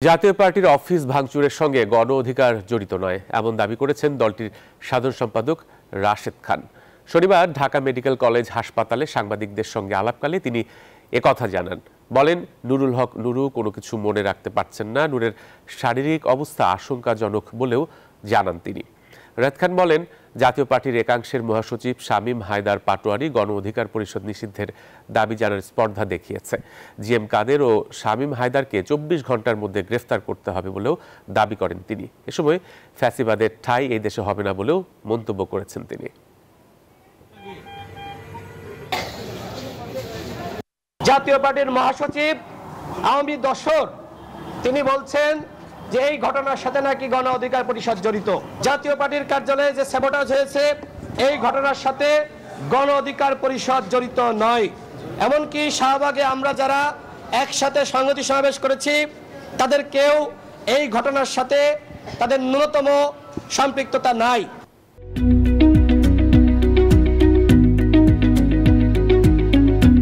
জাতীয় পার্টির অফিস ভাঙচুরের সঙ্গে গণ অধিকার জড়িত নয় এমন দাবি করেছেন দলটির সাধারণ সম্পাদক রাশেদ খান। শনিবার ঢাকা মেডিকেল কলেজ হাসপাতালে সাংবাদিকদের সঙ্গে আলাপকালে তিনি একথা জানান। বলেন, নুরুল হক নুরু কোনো কিছু মনে রাখতে পারছেন না। নূরের শারীরিক অবস্থা আশঙ্কাজনক বলেও জানান তিনি। রাশেদ খান বলেন, জাতীয় পার্টির একাংশের মহাসচিব শামীম হায়দার পাটোয়ারি গণ অধিকার পরিষদ নিষিদ্ধের দাবি জানার স্পর্ধা দেখিয়েছে। জিএম কাদের ও শামীম হায়দারকে 24 ঘন্টার মধ্যে গ্রেফতার করতে হবে বলেও দাবি করেন তিনি। এ সময় ফ্যাসিবাদের ঠাঁই এই দেশে হবে না বলেও মন্তব্য করেছেন তিনি। জাতীয় পার্টির মহাসচিব আওয়ামী দশর তিনি বলছেন যে এই ঘটনার সাথে নাকি গণ অধিকার পরিষদ জড়িত। জাতীয় পার্টির কার্যালয়ে যে স্যাবোটাজ হয়েছে এই ঘটনার সাথে গণ অধিকার পরিষদ জড়িত নয়। এমনকি শাহবাগে আমরা যারা একসাথে সংহতি সমাবেশ করেছি তাদের কেউ এই ঘটনার সাথে তাদের ন্যূনতম সম্পৃক্ততা নাই।